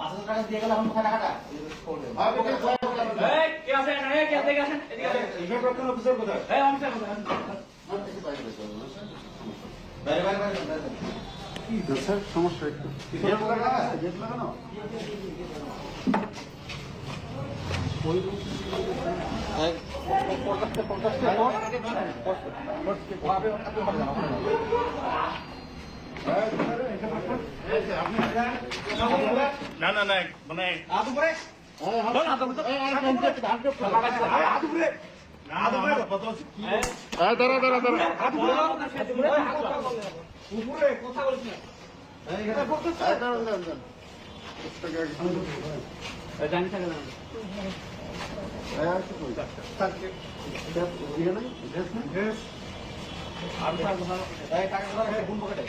5,000 টাকা দিয়ে গেলে এখন কোথায় টাকাটা? এই কে আছে এখানে? কে আছে? এদিকে আসেন, এদিকে আসেন। হিসাব রক্ষণ অফিসার কোথায়? এই অফিসার কোথায়? বাইরে বাইরে বাইরে কি স্যার সমস্যা একটু হিসাব করে টাকা জেট লাগানো না না না মানে হাত উপরে দাঁড়া দাঁড়া দাঁড়া উপরে কথা বলছিস না। জানি থাকে না। এই টাকা কোথায় রাখছে? কোন পকেটে?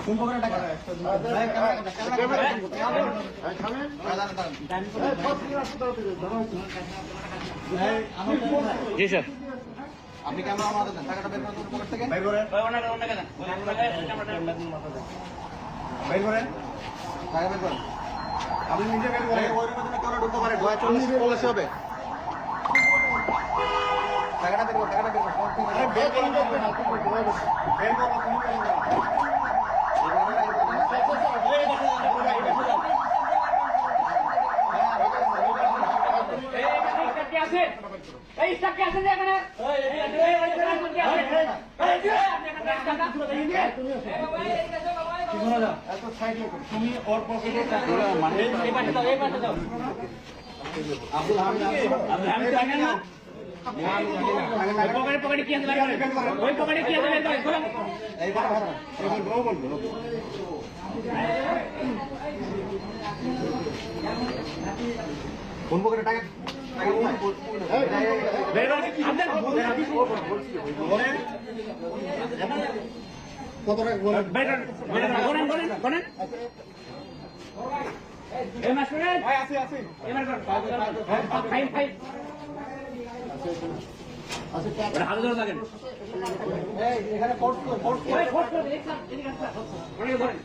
কোন পকেটে টাকা? জি স্যার। আপনি ক্যামেরা আমাদের দেন, টাকাটা বের করেন কোন পকেট থেকে? ওই ওনাকে ওনাকে দেন। ওনাকে ক্যামেরাটা বের করেন। টাকা বের করেন। আপনি নিজে বের করেন। ওই রুমের জন্য কেউ ঢুকতে পারে। 40 হবে। টাকাটা বের করেন, টাকাটা বের করেন। বের করুন, বের করুন। বের করুন, তুমি বের করুন। এই স্টাফ কে আছে যে এখানে? তুমি ওর পকেটে টাকা এই পাশে দাও, এই পাশে দাও। আব্দুল হামিদ পকেটে কি আছে? ওই পকেটে কি আছে? এইবার কোন পকেটে টাকা কত টাকা বলেন? এই মাসুরের আছে এবার কর। ফাইন ফাইন ওটা হাতে ধরে থাকেন। এখানে কোর্স ওই ফোর্স করে এক সাথ এদিকে আসা। ওনাকে ধরেন।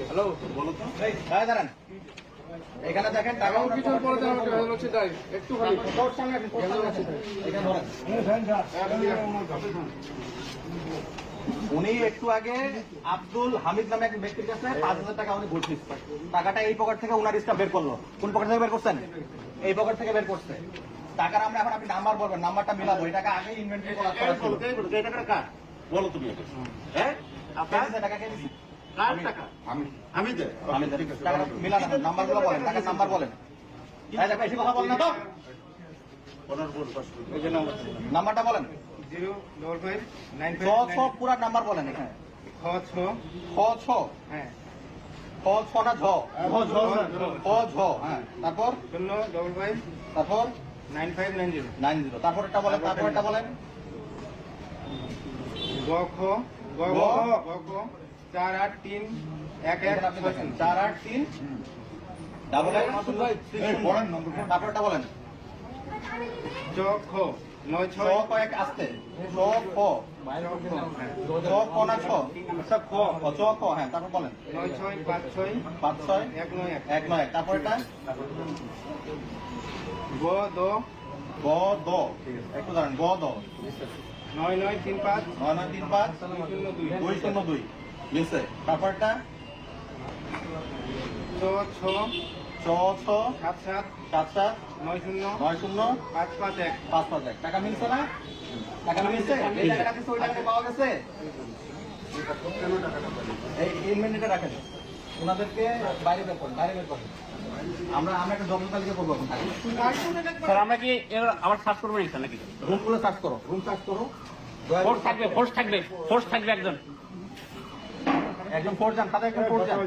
হ্যালো বলো তো এই দাঁড়ান এখানে দেখেন টাকাও কিছু পরে একটু খালি কোর্স সামনে আসেন কোর্স সামনে আসেন এখানে ধরেন উনি একটু আগে আব্দুল হামিদ নামে এক ব্যক্তির কাছে 5,000 টাকা উনি ঘুষ নিচ্ছে টাকাটা এই পকেট থেকে উনার স্টাফ বের করলো কোন পকেট থেকে বের করছেন এই পকেট থেকে বের করছে টাকার আমরা এখন আপনি নাম্বার বলবেন নাম্বারটা মিলাবো এই টাকা আগে ইনভেন্টরি করা ছিল এই টাকাটা কার বলো তুমি হ্যাঁ আপনার টাকা কে দিছি কার টাকা আমি দে আমি টাকা মিলানো নাম্বারগুলো বলেন টাকার নাম্বার বলেন এই দেখো বেশি কথা বলেন না তো ওনার বোন পাশ এই যে নাম্বারটা বলেন 05595 পুরা নাম্বার বলেন এখানে 6 খ ছ হ্যাঁ খ ছ না ঝ খ ঝ হ্যাঁ তারপর 055 তারপর 9590 90 তারপরটা বলেন তারপরটা বলেন গ খ গ গ গ খ 483 এখানে আপনি দেখেন 483 ডাবল এক বলেন নম্বর তারপরটা বলেন জ খ 9 ছ 6 কয়েক আসতে ছ খ ছ খ না ছ আচ্ছা খ ও, চ খ হ্যাঁ তারপর বলেন 9 6 5 6 5 6 1 9 1 9 তারপরটা গ দ গ দ একটু দাঁড়ান গ দ 9 9 3 5 9 9 3 5 2 0 2 202 মিলছে তারপরটা ছ ছ ছ ছ 7 7 7 7 9 0 9 0 5 5 1 5 5 1 টাকা মিলছে না টাকা মিলছে এই টাকাটা কি ওই টাকাটা পাওয়া গেছে এই ইনভেন্টরিটা রাখেন ওনাদেরকে বাইরে বের করেন বাইরে বের করেন আমরা একটা জব্দ তালিকা করবো এখন স্যার আমরা কি এর আবার সার্চ করবো নাকি স্যার নাকি? রুমগুলো সার্চ করো রুম সার্চ করো ফোর্স থাকবে একজন। একজন ফোর্স যান তাদের একজন ফোর্স যান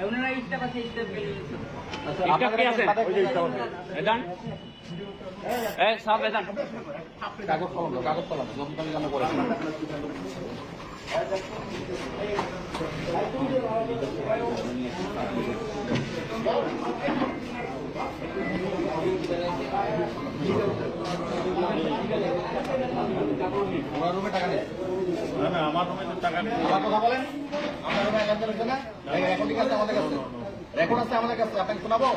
ওনারা স্টাফ আছে স্টাফ আচ্ছা, স্টাফ আপনাদের কি আছে? তাদের একজন যান। এদান এই সব এদান কাগজ কলম দাও, কাগজ কলম জব্দ তালিকা আমরা করে ওনার রুমে টাকা নেই না না আমার রুমে তো টাকা নেই আমার কথা বলেন আমার রুমে রেকর্ডিং আছে আমাদের কাছে, রেকর্ড আছে আমাদের কাছে, আপনাকে শোনাবো?